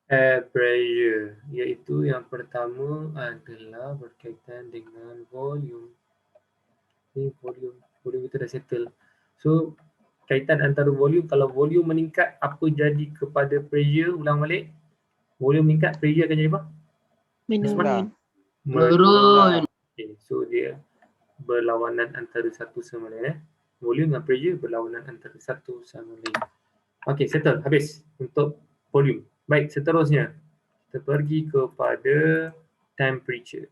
Air pressure, iaitu yang pertama adalah berkaitan dengan volume. Ni volume kita dah settle. So kaitan antara volume, kalau volume meningkat, apa jadi kepada pressure? Ulang balik. Volume meningkat, pressure akan jadi apa? Menurun. Menurun. Okay, so dia berlawanan antara satu sama lain. Volume dan pressure berlawanan antara satu sama lain. Okay, settle. Habis untuk volume. Baik, seterusnya kita pergi kepada temperature.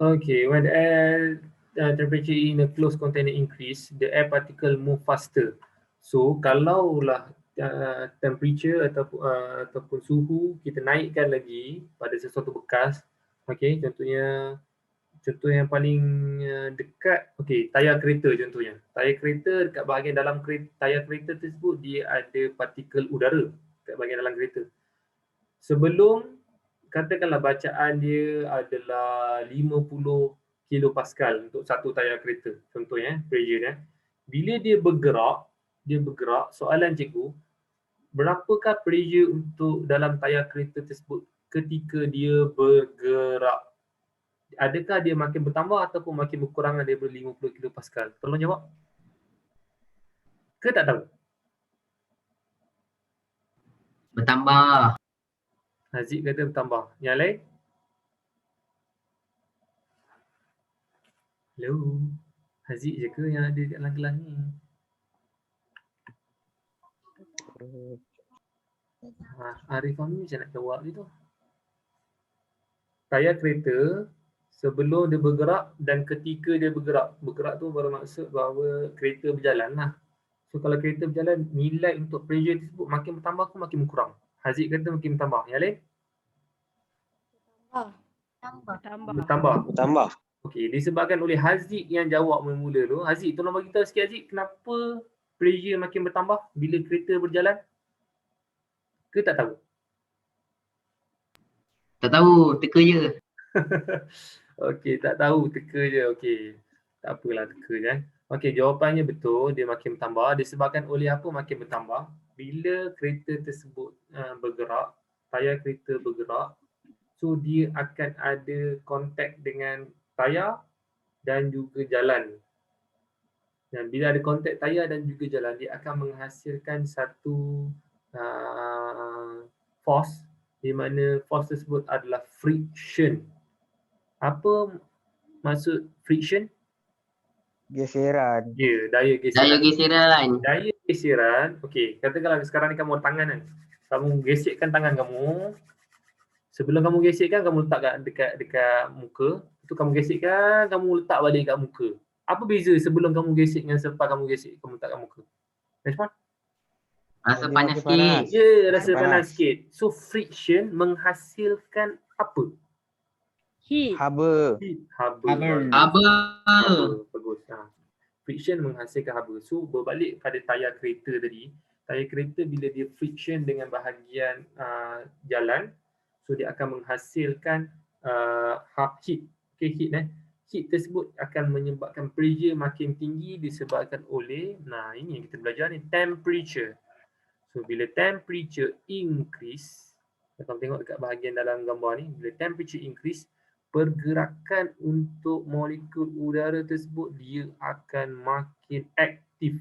Okay, when the air temperature in a closed container increase, the air particle move faster. So, kalaulah temperature ataupun suhu kita naikkan lagi pada sesuatu bekas, okay, contoh yang paling dekat, okay, tayar kereta contohnya. Tayar kereta dekat bahagian dalam tayar kereta tersebut dia ada partikel udara dekat bahagian dalam kereta. Sebelum, katakanlah bacaan dia adalah 50 kilopascal untuk satu tayar kereta, contohnya pressure dia. Bila dia bergerak, soalan cikgu, berapakah pressure untuk dalam tayar kereta tersebut ketika dia bergerak? Adakah dia makin bertambah ataupun makin berkurang daripada 50 kilopascal? Tolong jawab. Ke tak tahu? Bertambah. Haziq kata bertambah. Yang lain? Hello? Haziq je ke yang ada kat dalam kelas ni? Arif Fahmi macam nak jawab je tu. Tayar kereta sebelum dia bergerak dan ketika dia bergerak tu bermaksud bahawa kereta berjalan lah. So kalau kereta berjalan, nilai untuk pressure tersebut makin bertambah ke makin berkurang? Haziq kata makin bertambah. Yang lain? Bertambah. Okey, disebabkan oleh Haziq yang jawab mula-mula tu. Haziq, tolong bagi tahu sikit Haziq, kenapa pressure makin bertambah bila kereta berjalan? Ke tak tahu? Tak tahu, teka je. Okey, tak tahu, teka je. Okey. Tak apalah, teka je. Okey, jawapannya betul, dia makin bertambah. Disebabkan oleh apa makin bertambah? Bila kereta tersebut bergerak, tayar kereta bergerak, so dia akan ada kontak dengan tayar dan juga jalan. Dan bila ada kontak tayar dan juga jalan, dia akan menghasilkan satu force, di mana force tersebut adalah friction. Apa maksud friction? Geseran. Ya, daya Daya geseran. geseran. Daya geseran, okey, katakanlah sekarang ni kamu tangan kan. Kamu gesekkan tangan kamu. Sebelum kamu gesekkan, kamu letak dekat muka. Itu kamu gesekkan, kamu letak balik kat muka. Apa beza sebelum kamu gesek dengan selepas kamu gesek, kamu letak kat muka? Respon? Rasa Dia panas makin sikit. panas. Ya, rasa Panas. panas sikit. So friction menghasilkan apa? Heat. Haba. Haba. Bagus. Friction menghasilkan haba. So berbalik pada tayar kereta tadi. Tayar kereta bila dia friction dengan bahagian jalan, so dia akan menghasilkan heat. Okay, heat. Heat tersebut akan menyebabkan pressure makin tinggi disebabkan oleh, ini yang kita belajar ni, temperature. So bila temperature increase, kamu tengok dekat bahagian dalam gambar ni, bila temperature increase, pergerakan untuk molekul udara tersebut dia akan makin aktif.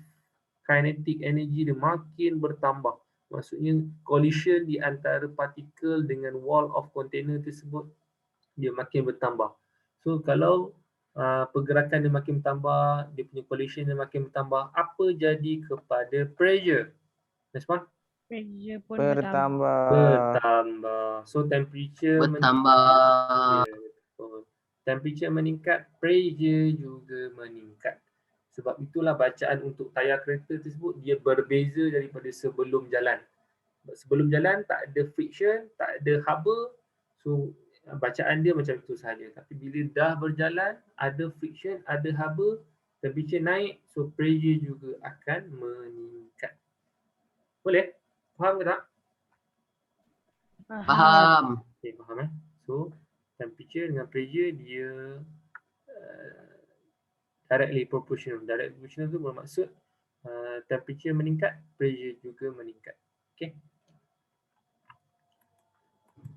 Kinetic energy dia makin bertambah. Maksudnya collision di antara partikel dengan wall of container tersebut dia makin bertambah. So kalau pergerakan dia makin bertambah, dia punya collision dia makin bertambah, apa jadi kepada pressure? Respon? Pressure pun Bertambah. So temperature Bertambah. Temperature meningkat, pressure juga meningkat. Sebab itulah bacaan untuk tayar kereta tersebut dia berbeza daripada sebelum jalan. Sebelum jalan tak ada friction, tak ada haba. So bacaan dia macam itu sahaja. Tapi bila dah berjalan, ada friction, ada haba, temperature naik, so pressure juga akan meningkat. Boleh? Faham ke tak? Faham. Okay, faham So temperature dengan pressure dia directly proportional. Direct proportional tu bermaksud temperature meningkat, pressure juga meningkat. Okay.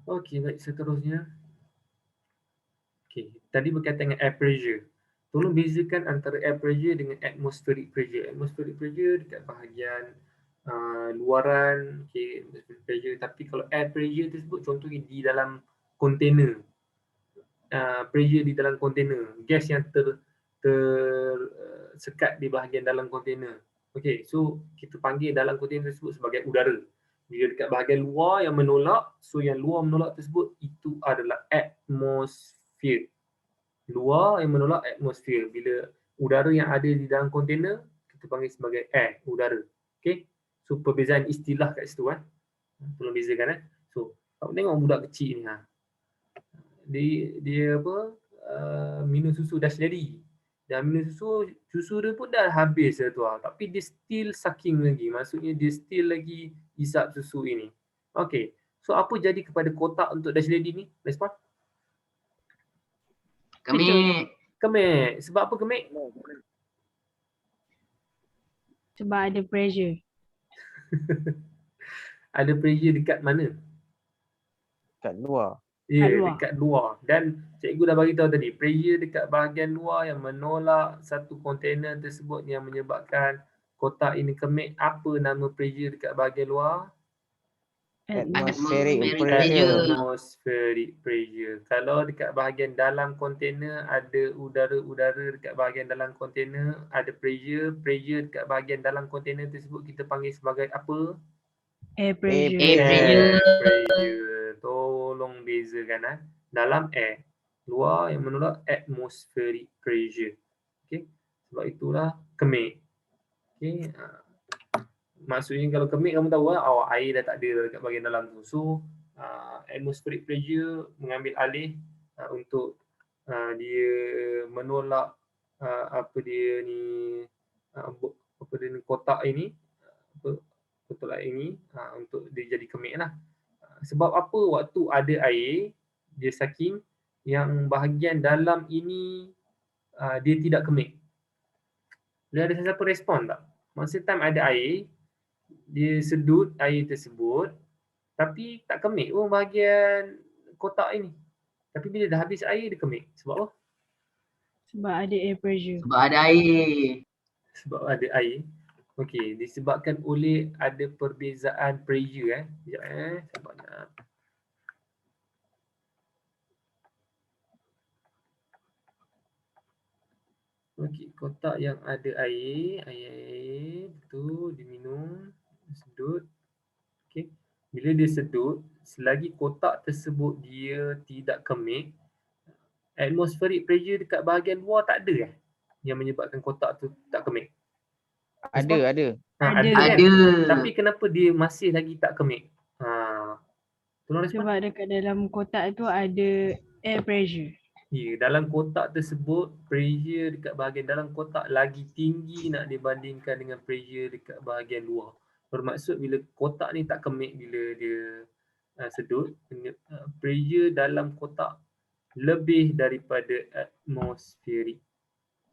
Okay, baik, seterusnya. Okay, tadi berkaitan dengan air pressure. Tolong bezakan antara air pressure dengan atmospheric pressure. Atmospheric pressure dekat bahagian luaran, okay, atmospheric pressure. Tapi kalau air pressure tersebut contohnya di dalam container. Pressure di dalam container, gas yang sekat di bahagian dalam container. Okay, so kita panggil dalam container tersebut sebagai udara. Bila dekat bahagian luar yang menolak, so yang luar menolak tersebut itu adalah atmosfer. Luar yang menolak atmosfer. Bila udara yang ada di dalam container, kita panggil sebagai air, udara. Okay, so perbezaan istilah kat situ tolong bezakan So, kamu tengok budak kecil ni dia apa minum susu dah jadi, dan minum susu dia pun dah habis tu tapi dia still sucking lagi, maksudnya dia still lagi hisap susu ini. Okay, so apa jadi kepada kotak untuk dash lady ni? Respon? Kemik. Sebab apa kemik? Sebab ada pressure. Ada pressure dekat mana? Kat luar. Dekat luar. Dan cikgu dah bagi tahu tadi, pressure dekat bahagian luar yang menolak satu kontainer tersebut yang menyebabkan kotak ini kemik. Apa nama pressure dekat bahagian luar? Atmospheric pressure. Atmospheric pressure. Kalau dekat bahagian dalam kontainer ada udara-udara dekat bahagian dalam kontainer, ada pressure. Pressure dekat bahagian dalam kontainer tersebut kita panggil sebagai apa? Air pressure. Air Pressure. Tolong bezakan dalam air, luar yang menolak atmospheric pressure. Okay, sebab itulah kemik. Okay, maksudnya kalau kemik kamu tahu air dah tak ada dekat bahagian dalam tu. So atmospheric pressure mengambil alih untuk dia menolak kotak ini, kotak ini untuk dia jadi kemik lah. Sebab apa waktu ada air, dia sucking, yang bahagian dalam ini dia tidak kemik. Dia ada siapa respon tak? Masa time ada air, dia sedut air tersebut, tapi tak kemik pun bahagian kotak ini. Tapi bila dah habis air, dia kemik. Sebab apa? Sebab ada air pressure. Sebab ada air. Sebab ada air. Okey, disebabkan oleh ada perbezaan pressure Sekejap sabarnya. Okey, kotak yang ada air betul, diminum, sedut. Okey, bila dia sedut, selagi kotak tersebut dia tidak kemik, atmospheric pressure dekat bahagian luar tak ada yang menyebabkan kotak tu tak kemik. Ada. Ada. Kan? Tapi kenapa dia masih lagi tak kemik? Tolong respon. Sebab dekat dalam kotak tu ada air pressure. Ya, dalam kotak tersebut, pressure dekat bahagian dalam kotak lagi tinggi nak dibandingkan dengan pressure dekat bahagian luar. Bermaksud bila kotak ni tak kemik bila dia sedut, pressure dalam kotak lebih daripada atmosferik.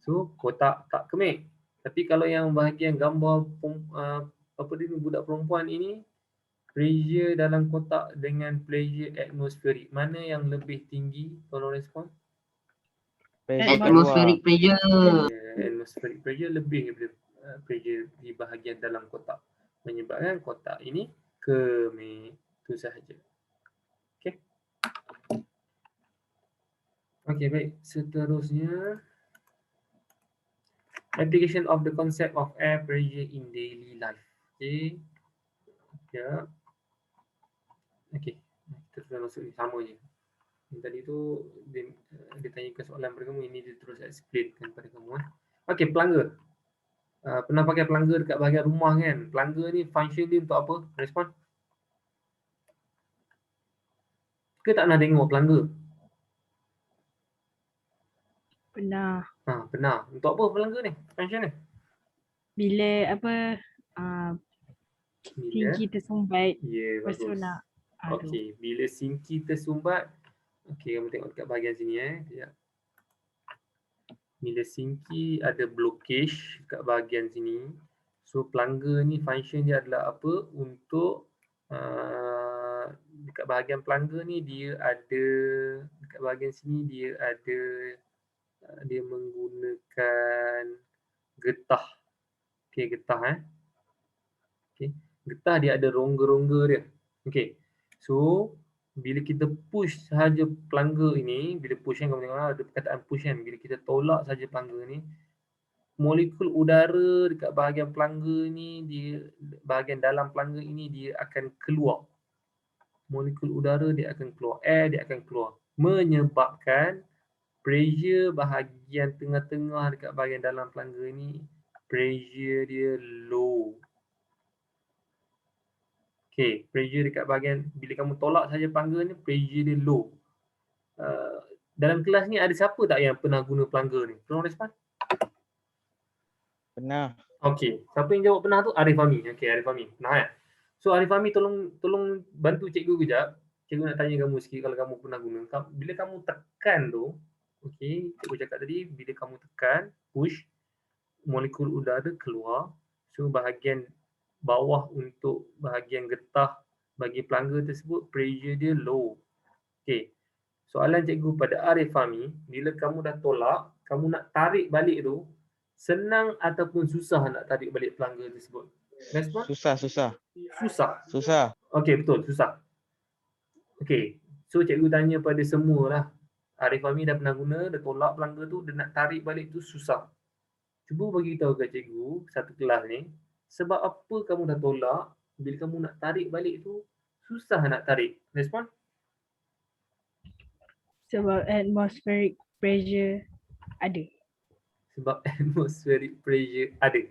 So, kotak tak kemik. Tapi kalau yang bahagian gambar budak perempuan ini, pressure dalam kotak dengan pressure atmosferik, mana yang lebih tinggi? Tolong respon. Atmospheric pressure. Atmospheric pressure lebih daripada pressure di bahagian dalam kotak, menyebabkan kotak ini kemik. Itu sahaja. Okey. Okey, baik. Seterusnya, application of the concept of air pressure in daily life. Okey. Ya. Okey. Kita terus masuk ni, sama je. Tadi tu dia tanyakan soalan pada kamu, ini dia terus explainkan pada kamu. Okey, pelangga. Pernah pakai pelangga dekat bahagian rumah kan? Pelangga ni function dia untuk apa? Respon. Ke tak pernah tengok pelangga? Pernah. Pernah. Untuk apa pelangga ni? Function ni? Bila sinki tersumbat. Lepas tu nak Okey, bila sinki tersumbat, okey, kamu tengok dekat bahagian sini Sekejap. Bila sinki ada blockage kat bahagian sini. So pelangga ni function dia adalah apa? Untuk dekat bahagian pelangga ni dia ada, dekat bahagian sini dia ada, dia menggunakan getah. Okay, getah Okay. Getah dia ada rongga-rongga dia. Okay. So bila kita push sahaja pelangga ini, bila push kan, kamu tengok ada perkataan push kan, bila kita tolak sahaja pelangga ni, molekul udara dekat bahagian pelangga ni, dia bahagian dalam pelangga ini dia akan keluar. Molekul udara dia akan keluar, air dia akan keluar, menyebabkan pressure bahagian tengah-tengah dekat bahagian dalam pelangga ni, pressure dia low. Okay, pressure dekat bahagian, bila kamu tolak saja pelangga ni, pressure dia low. Dalam kelas ni ada siapa tak yang pernah guna pelangga ni? Tolong respon. Pernah. Okay, siapa yang jawab pernah tu? Arif Fahmi. Okay, Arif Fahmi. Pernah So Arif Fahmi tolong bantu cikgu kejap. Cikgu nak tanya kamu sikit kalau kamu pernah guna. Bila kamu tekan tu, okay, cikgu cakap tadi, bila kamu tekan, push, molekul udara keluar. So bahagian bawah untuk bahagian getah bagi pelangga tersebut, pressure dia low. Okay. Soalan cikgu pada Arif Fahmi, bila kamu dah tolak, kamu nak tarik balik tu, senang ataupun susah nak tarik balik pelangga tersebut? Respon? Susah. Susah. Okey, betul, susah. Okey. So cikgu tanya pada semua lah. Arif Fahmi dah pernah guna, dah tolak pelangga tu, dia nak tarik balik tu susah. Cuba bagi tahu kat cikgu satu kelas ni, sebab apa kamu dah tolak, bila kamu nak tarik balik tu susah nak tarik? Respon? Sebab atmospheric pressure ada. Sebab atmospheric pressure ada.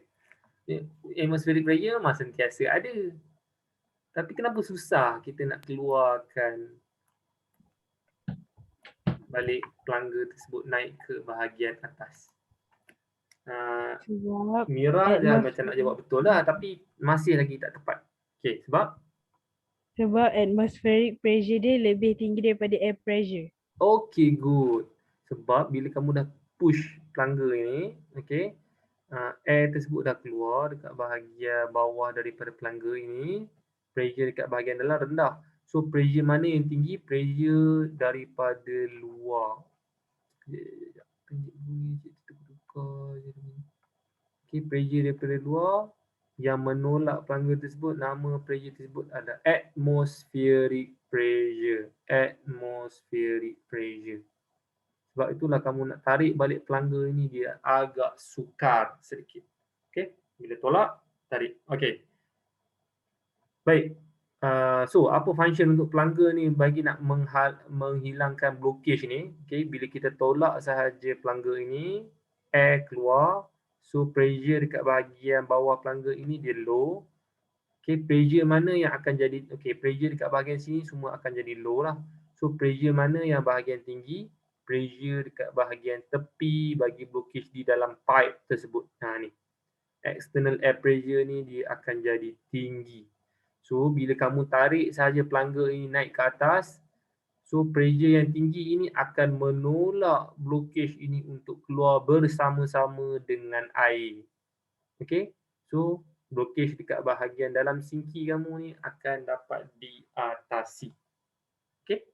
Atmospheric pressure memang sentiasa ada. Tapi kenapa susah kita nak keluarkan balik pelangga tersebut naik ke bahagian atas? Sebab Mira dah macam nak jawab betul lah, tapi masih lagi tak tepat. Okay, sebab atmospheric pressure dia lebih tinggi daripada air pressure. okay, good. Sebab bila kamu dah push pelangga ini, okay, air tersebut dah keluar dekat bahagian bawah daripada pelangga ini, pressure dekat bahagian dalam rendah. So pressure mana yang tinggi? Pressure daripada luar. Okay, pressure daripada luar yang menolak pelangga tersebut, nama pressure tersebut adalah atmospheric pressure. Atmospheric pressure. Sebab itulah kamu nak tarik balik pelangga ini dia agak sukar sedikit. Okay, bila tolak, tarik. Okay. Baik. So apa function untuk pelangga ni bagi nak menghilangkan blockage ni? Okay, bila kita tolak sahaja pelangga ini, air keluar. So pressure dekat bahagian bawah pelangga ini dia low. Okay, pressure mana yang akan jadi, okay, pressure dekat bahagian sini semua akan jadi low lah. So pressure mana yang bahagian tinggi? Pressure dekat bahagian tepi bagi blockage di dalam pipe tersebut. Ni. External air pressure ni dia akan jadi tinggi. So bila kamu tarik sahaja pelangga ini naik ke atas, so pressure yang tinggi ini akan menolak blockage ini untuk keluar bersama-sama dengan air. Okay, so blockage dekat bahagian dalam sinki kamu ni akan dapat diatasi. Okay,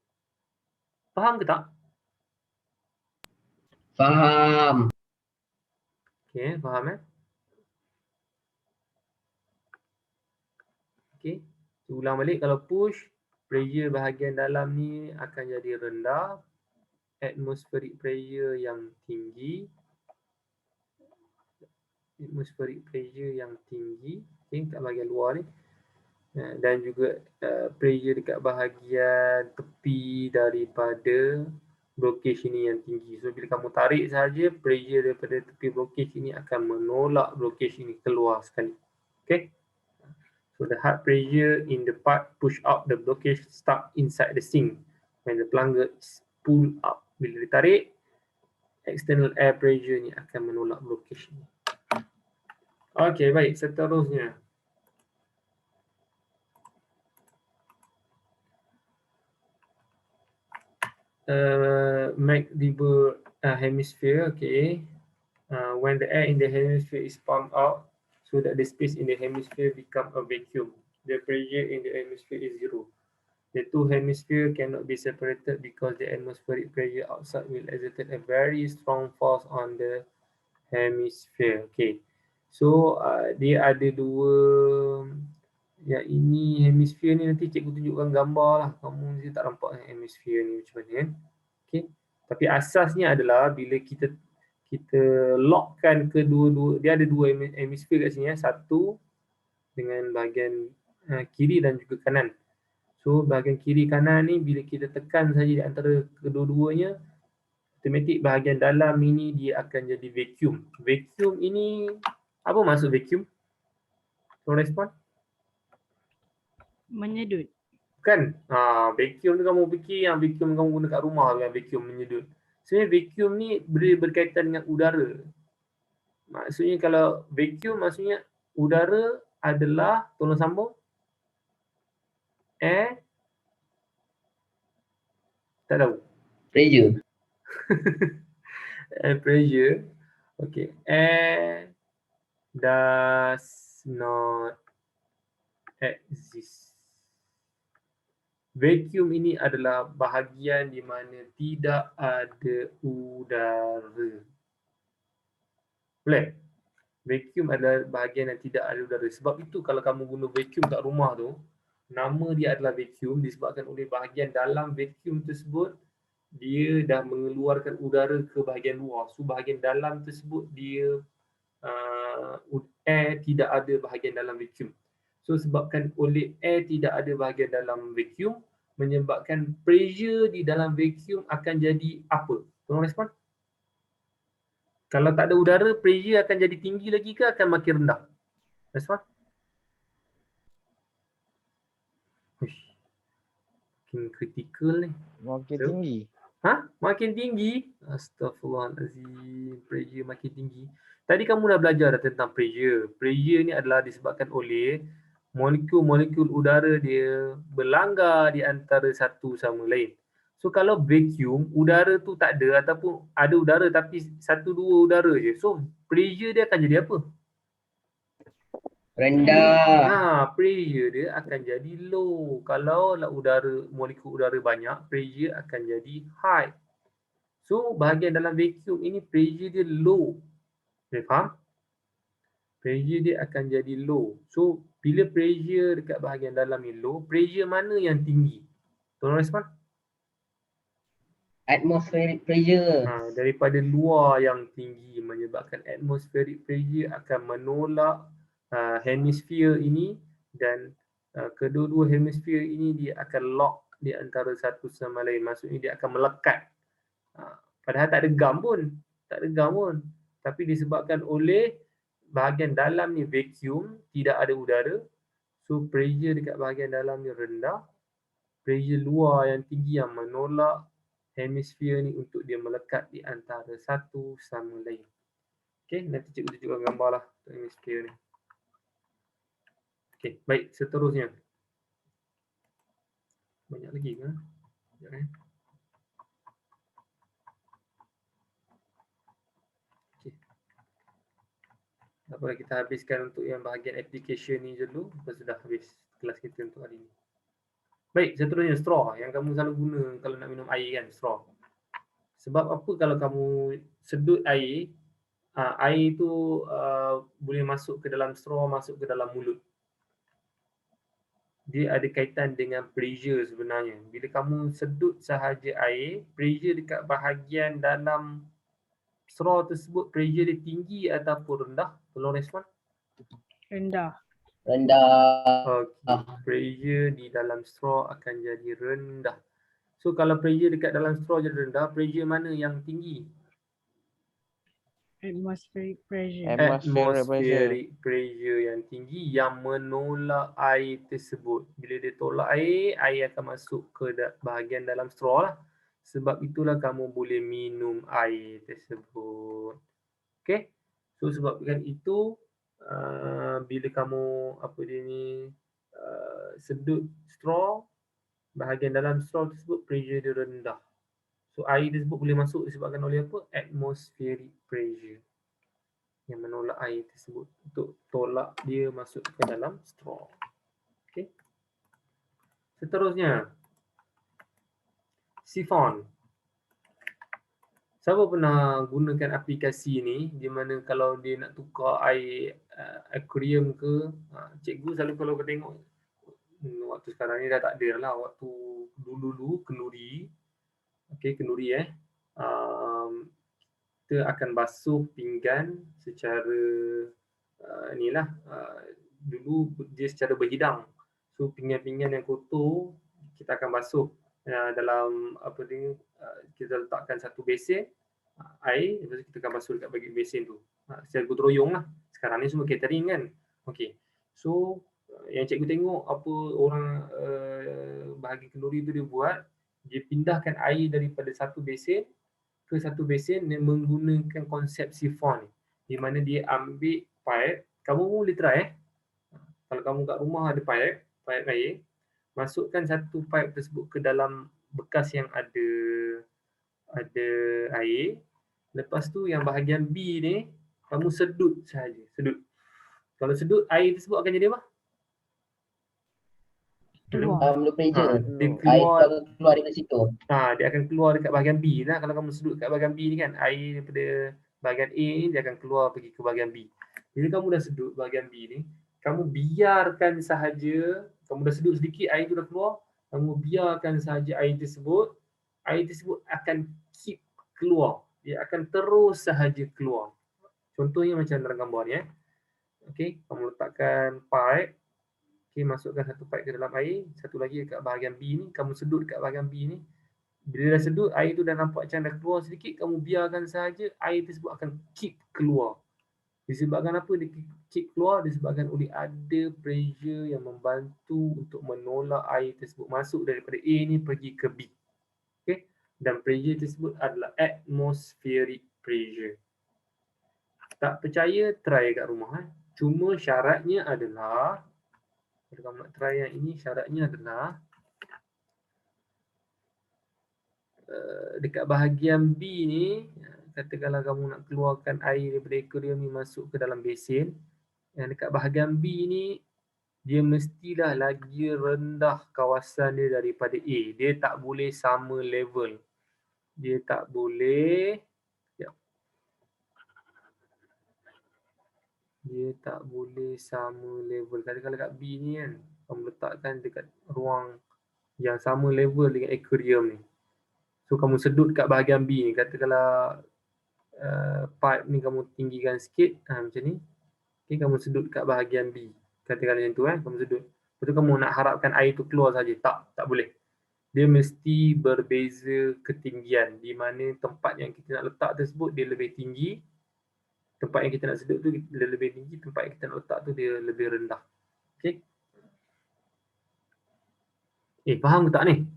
faham ke tak? Faham. Okay, faham Okay, so, ulang balik, kalau push, pressure bahagian dalam ni akan jadi rendah, atmospheric pressure yang tinggi, okay, kat bahagian luar ni, dan juga pressure dekat bahagian tepi daripada blockage ini yang tinggi. So bila kamu tarik saja, pressure daripada tepi blockage ini akan menolak blockage ini keluar sekali. Okay. So the hard pressure in the part push out the blockage stuck inside the sink. When the plunger is pulled up, bila ditarik, external air pressure ni akan menolak blockage ni. Okay, baik, seterusnya. McDiver hemisphere, okay. when the air in the hemisphere is pumped out, so that the space in the hemisphere become a vacuum. The pressure in the hemisphere is zero. The two hemispheres cannot be separated because the atmospheric pressure outside will exert a very strong force on the hemisphere. Okay. So dia ada dua, yang ini hemisphere ni nanti cikgu tunjukkan gambar lah. Kamu mesti tak nampak hemisphere ni macam mana kan. Okay. Tapi asasnya adalah bila kita lockkan kedua-dua, dia ada dua hemisfer kat sini ya. Satu dengan bahagian kiri dan juga kanan. So bahagian kiri kanan ni bila kita tekan saja di antara kedua-duanya, automatik bahagian dalam ini dia akan jadi vacuum. Vacuum ini, apa maksud vacuum? Tolong respon. Menyedut. Kan? Vacuum tu kamu fikir yang vacuum kamu guna kat rumah kan, vacuum menyedut. Sebenarnya vacuum ni berkaitan dengan udara. Maksudnya kalau vacuum maksudnya udara adalah, tolong sambung, air, tak tahu. Pressure. Air pressure. Okay. Air does not exist. Vacuum ini adalah bahagian di mana tidak ada udara. Boleh? Vacuum adalah bahagian yang tidak ada udara. Sebab itu kalau kamu guna vacuum kat rumah tu, nama dia adalah vacuum disebabkan oleh bahagian dalam vacuum tersebut dia dah mengeluarkan udara ke bahagian luar. So bahagian dalam tersebut dia air tidak ada bahagian dalam vacuum. So sebabkan oleh air tidak ada bahagian dalam vacuum, menyebabkan pressure di dalam vacuum akan jadi apa? Tolong respon. Kalau tak ada udara, pressure akan jadi tinggi lagi ke akan makin rendah? Respon. Makin kritikal ni. Makin So, tinggi. Makin tinggi? Astaghfirullahalazim. Pressure makin tinggi. Tadi kamu dah belajar tentang pressure. Pressure ni adalah disebabkan oleh molekul-molekul udara dia berlanggar di antara satu sama lain. So kalau vacuum, udara tu tak ada ataupun ada udara tapi satu dua udara je. So pressure dia akan jadi apa? Rendah. Pressure dia akan jadi low. Kalau lah molekul udara banyak, pressure akan jadi high. So bahagian dalam vacuum ini pressure dia low. Boleh faham? Pressure dia akan jadi low. So bila pressure dekat bahagian dalam ni low, pressure mana yang tinggi? Tolong respon. Atmospheric pressure. Daripada luar yang tinggi menyebabkan atmospheric pressure akan menolak hemisfer ini dan kedua-dua hemisfer ini dia akan lock di antara satu sama lain. Maksudnya dia akan melekat. Padahal tak ada gam pun. Tapi disebabkan oleh bahagian dalam ni vacuum, tidak ada udara. So pressure dekat bahagian dalam ni rendah. Pressure luar yang tinggi yang menolak hemisfer ni untuk dia melekat di antara satu sama lain. Okay, nanti cikgu tunjukkan gambar lah untuk hemisfer ni. Okay, baik, seterusnya. Banyak lagi ke? Sekejap eh. Okay. Tak apa, kita habiskan untuk yang bahagian application ni dulu. Lepas sudah habis kelas kita untuk hari ni. Baik, seterusnya straw. Yang kamu selalu guna kalau nak minum air kan, straw. Sebab apa kalau kamu sedut air, air tu boleh masuk ke dalam straw, masuk ke dalam mulut. Dia ada kaitan dengan pressure sebenarnya. Bila kamu sedut sahaja air, pressure dekat bahagian dalam straw tersebut, pressure dia tinggi ataupun rendah? Tolong respon. Rendah. Okay. Pressure di dalam straw akan jadi rendah. So kalau pressure dekat dalam straw jadi rendah, pressure mana yang tinggi? Atmospheric pressure. Atmospheric pressure yang tinggi yang menolak air tersebut. Bila dia tolak air, air akan masuk ke bahagian dalam straw lah. Sebab itulah kamu boleh minum air tersebut. Okay? So sebabkan itu, bila kamu sedut straw, bahagian dalam straw tersebut pressure dia rendah. So air tersebut boleh masuk disebabkan oleh apa? Atmospheric pressure. yang menolak air tersebut untuk tolak dia masuk ke dalam straw. Okey. Seterusnya, sifon. Siapa pernah gunakan aplikasi ni di mana kalau dia nak tukar air aquarium ke, cikgu selalu kalau kau tengok waktu sekarang ni dah tak ada lah, waktu dulu-dulu kenduri, okey kenduri kita akan basuh pinggan secara inilah dulu dia secara berhidang. So pinggan-pinggan yang kotor kita akan basuh dalam apa ni, kita letakkan satu besen air, lepas tu kita akan basuh dekat bagi besen tu secara gotong royong lah. Sekarang ni semua catering kan. Okey, so yang cikgu tengok apa orang bahagi kenduri tu dia buat, dia pindahkan air daripada satu besen ke satu besen yang menggunakan konsep sifon, di mana dia ambil pipe. Kamu boleh try kalau kamu kat rumah ada pipe air, masukkan satu pipe tersebut ke dalam bekas yang ada air. Lepas tu yang bahagian B ni kamu sedut sahaja, sedut. Kalau sedut, air tersebut akan jadi apa? Keluar. Low pressure. Dia Air keluar, tu akan keluar daripada situ. dia akan keluar dekat bahagian B lah. Kalau kamu sedut kat bahagian B ni kan, air daripada bahagian A ni dia akan keluar pergi ke bahagian B. Bila kamu dah sedut bahagian B ni, kamu biarkan sahaja, kamu dah sedut sedikit, air tu dah keluar, kamu biarkan sahaja air tersebut akan keep keluar. Dia akan terus sahaja keluar. Contohnya macam dalam gambar ni Okey, kamu letakkan pipe. Okey, masukkan satu pipe ke dalam air, satu lagi dekat bahagian B ni, kamu sedut dekat bahagian B ni. Bila dah sedut, air tu dah nampak macam dah keluar sedikit, kamu biarkan sahaja, air tersebut akan keep keluar. Disebabkan apa dia keep keluar? Disebabkan oleh ada pressure yang membantu untuk menolak air tersebut masuk daripada A ni pergi ke B. Okey, dan pressure tersebut adalah atmospheric pressure. Tak percaya, try kat rumah. Cuma syaratnya adalah, kalau kamu nak try yang ini, syaratnya adalah dekat bahagian B ni, katakanlah kamu nak keluarkan air daripada aquarium ni masuk ke dalam besen, yang dekat bahagian B ni, dia mestilah lagi rendah kawasan dia daripada A. Dia tak boleh sama level. Dia tak boleh, dia tak boleh sama level. Katakanlah kat B ni kan, kamu letakkan dekat ruang yang sama level dengan aquarium ni. So kamu sedut kat bahagian B ni, katakanlah pipe ni kamu tinggikan sikit macam ni. Okay, kamu sedut kat bahagian B. Katakanlah macam tu kamu sedut. Lepas tu kamu nak harapkan air tu keluar saja. Tak boleh. Dia mesti berbeza ketinggian, di mana tempat yang kita nak letak tersebut dia lebih tinggi. Tempat yang kita nak sedut tu dia lebih tinggi, tempat yang kita nak letak tu dia lebih rendah. Okey. Faham ke tak ni?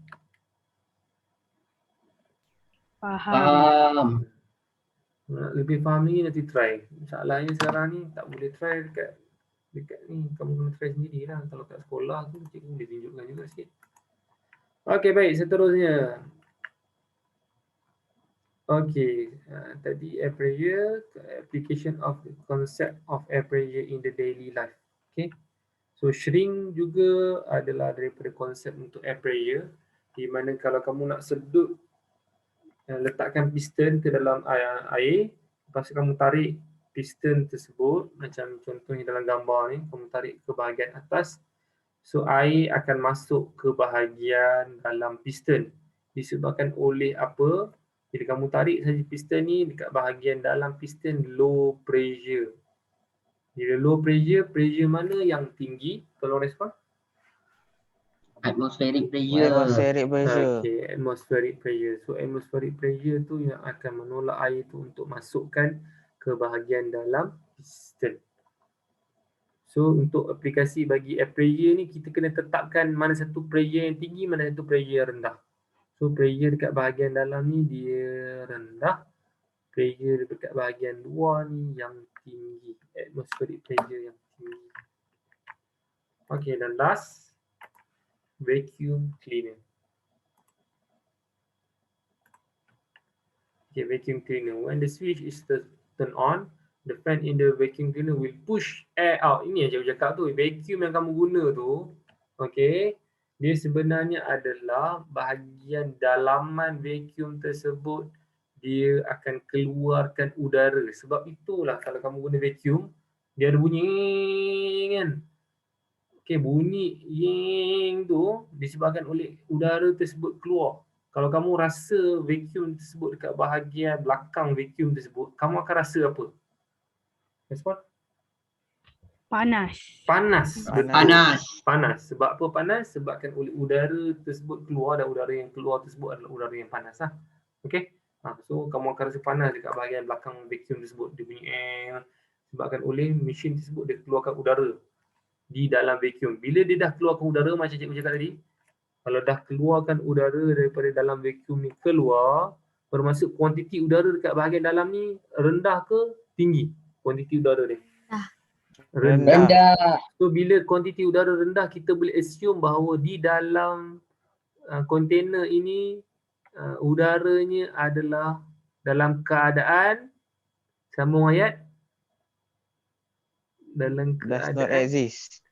Faham. Nak lebih faham ni nanti try. Masalahnya sekarang ni tak boleh try dekat ni. Kamu kena try sendirilah. Kalau kat sekolah tu cikgu boleh tunjukkan juga sikit. Okey, baik, seterusnya. Okey, tadi air pressure, application of the concept of air pressure in the daily life. Okey. So shrink juga adalah daripada konsep untuk air pressure, di mana kalau kamu nak sedut, letakkan piston ke dalam air, lepas tu kamu tarik piston tersebut, macam contohnya dalam gambar ni, kamu tarik ke bahagian atas, so air akan masuk ke bahagian dalam piston. Disebabkan oleh apa? Bila kamu tarik saja piston ni, dekat bahagian dalam piston low pressure. Bila low pressure, pressure mana yang tinggi? Tolong respon. Atmospheric pressure. Atmospheric pressure. Okay, atmospheric pressure. So atmospheric pressure tu yang akan menolak air tu untuk masukkan ke bahagian dalam piston. So untuk aplikasi bagi air pressure ni, kita kena tetapkan mana satu pressure yang tinggi, mana satu pressure yang rendah. So pressure dekat bahagian dalam ni dia rendah. Pressure dekat bahagian luar ni yang tinggi. Atmospheric pressure yang tinggi. Okay, dan last, vacuum cleaner. Okay, vacuum cleaner. When the switch is turned on, The fan in the vacuum cleaner will push air out. Ini yang cikgu cakap tu, vacuum yang kamu guna tu, okay, dia sebenarnya adalah bahagian dalaman vacuum tersebut dia akan keluarkan udara. Sebab itulah kalau kamu guna vacuum, dia ada bunyi kan. Okay, bunyi ying tu disebabkan oleh udara tersebut keluar. Kalau kamu rasa vacuum tersebut dekat bahagian belakang vacuum tersebut, kamu akan rasa apa? Respon? Panas. Panas. Betul. Panas. Panas. Sebab apa panas? Sebabkan oleh udara tersebut keluar dan udara yang keluar tersebut adalah udara yang panas lah. Okay? So kamu akan rasa panas dekat bahagian belakang vacuum tersebut. Dia bunyi sebabkan oleh mesin tersebut dia keluarkan udara di dalam vacuum. Bila dia dah keluarkan udara macam cikgu cakap tadi, kalau dah keluarkan udara daripada dalam vacuum ni keluar, bermaksud kuantiti udara dekat bahagian dalam ni rendah ke tinggi? Kuantiti udara dia. Rendah. Rendah. So bila kuantiti udara rendah, kita boleh assume bahawa di dalam kontainer ini udaranya adalah dalam keadaan, sambung ayat, dalam Does not keadaan exist.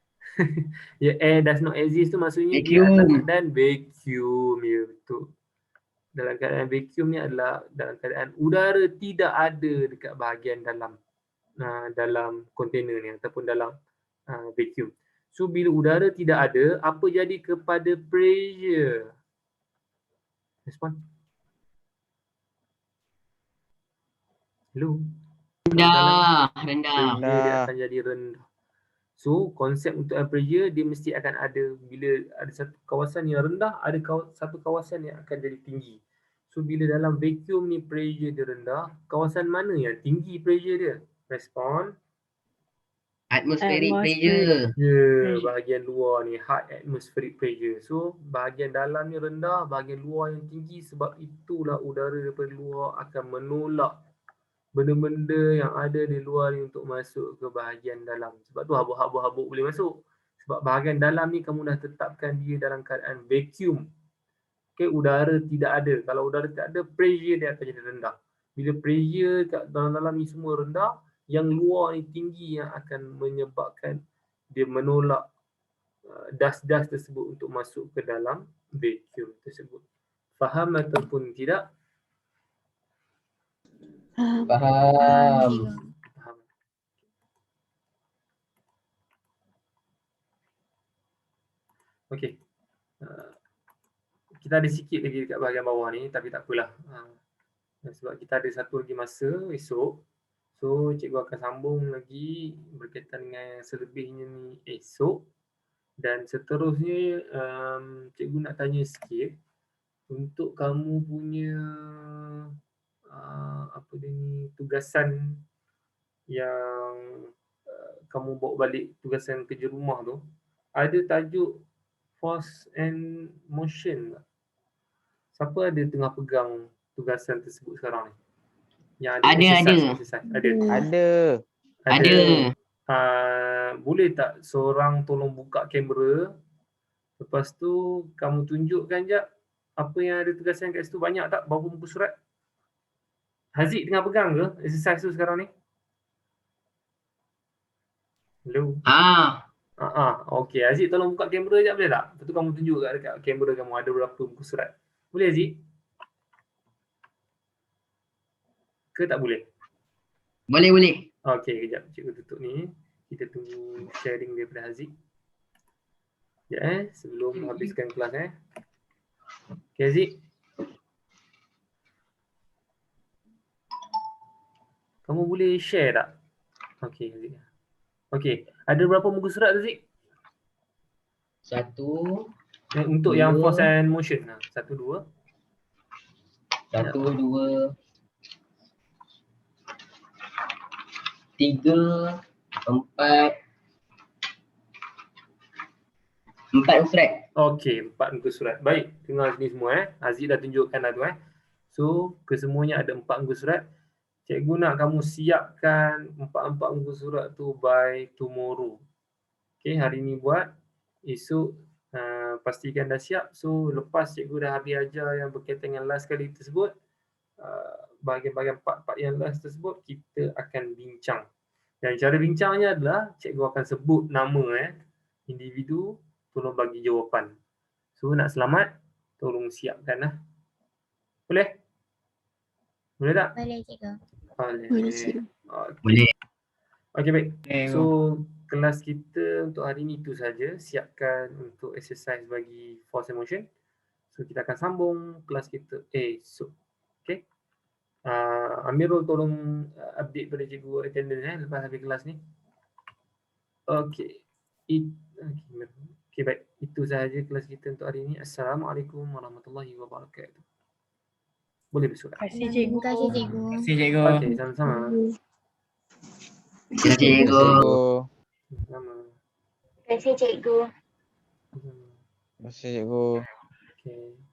ya, air does not exist tu maksudnya dia Vacuum. dalam keadaan vacuum. Ya, betul. Dalam keadaan vacuum ni adalah dalam keadaan udara tidak ada dekat bahagian dalam dalam kontainer ni ataupun dalam vacuum. So bila udara tidak ada, apa jadi kepada pressure? Respon. Hello. Rendah. Pressure dia Rendah. akan jadi rendah. So konsep untuk air pressure dia mesti akan ada, bila ada satu kawasan yang rendah, ada satu kawasan yang akan jadi tinggi. So bila dalam vacuum ni pressure dia rendah, kawasan mana yang tinggi pressure dia? Respon. Atmospheric Atmospheric. pressure. Ya, bahagian luar ni high atmospheric pressure. So bahagian dalam ni rendah, bahagian luar yang tinggi. Sebab itulah udara daripada luar akan menolak benda-benda yang ada di luar ni untuk masuk ke bahagian dalam. Sebab tu habuk-habuk boleh masuk. Sebab bahagian dalam ni kamu dah tetapkan dia dalam keadaan vacuum. Okay, udara tidak ada. Kalau udara tidak ada, pressure dia akan jadi rendah. Bila pressure kat dalam-dalam ni semua rendah, yang luar ni tinggi yang akan menyebabkan dia menolak das-das tersebut untuk masuk ke dalam vacuum tersebut. Faham ataupun tidak? Faham. Faham. Okey. Kita ada sikit lagi dekat bahagian bawah ni, tapi tak apalah. Sebab kita ada satu lagi masa esok. So cikgu akan sambung lagi berkaitan dengan selebihnya ni esok. Dan seterusnya cikgu nak tanya sikit untuk kamu punya apa dia ni, tugasan yang kamu bawa balik, tugasan kerja rumah tu, ada tajuk force and motion tak? Siapa ada tengah pegang tugasan tersebut sekarang ni? Yang ada exercise. Ada. Boleh tak seorang tolong buka kamera, lepas tu kamu tunjukkan jap apa yang ada tugasan kat situ, banyak tak, berapa muka surat? Haziq tengah pegang ke exercise tu sekarang ni? Hello? Okey, Haziq tolong buka kamera jap boleh tak? Lepas tu kamu tunjuk dekat kamera kamu ada berapa muka surat. Boleh Haziq? Ke tak boleh? Boleh. Okey, kejap cikgu tutup ni. Kita tunggu sharing daripada Haziq. Sekejap sebelum habiskan kelas Okey Haziq. Kamu boleh share tak? Okey Haziq. Okey, ada berapa muka surat Haziq? 1, Untuk 2, yang force and motion. 1, 2. 1, 2, 3, 4. 4 surat. Okey, 4 muka surat. Baik, dengar sini semua Haziq dah tunjukkan dah tu So, kesemuanya ada 4 muka surat. Cikgu nak kamu siapkan 4 muka surat tu by tomorrow. Okey, hari ni buat. Esok pastikan dah siap. So, lepas cikgu dah habis ajar yang berkaitan dengan last kali tersebut, bahagian-bahagian part-part yang last tersebut kita akan bincang. Dan cara bincangnya adalah cikgu akan sebut nama individu, tolong bagi jawapan. So nak selamat, tolong siapkan lah. Boleh? Boleh tak? Boleh cikgu. Boleh. Boleh. Okey baik. So kelas kita untuk hari ni itu saja. Siapkan untuk exercise bagi force and motion. So kita akan sambung kelas kita esok. Okey. Amirul tolong update pada cikgu attendance lepas habis kelas ni. Okey. Okey baik. Itu sahaja kelas kita untuk hari ini. Assalamualaikum warahmatullahi wabarakatuh. Boleh bersorak. Terima kasih cikgu. Terima kasih cikgu. Terima kasih cikgu. Okey, sama-sama. Terima kasih cikgu. Cikgu. Sama. Terima kasih cikgu. Terima kasih cikgu. Okey.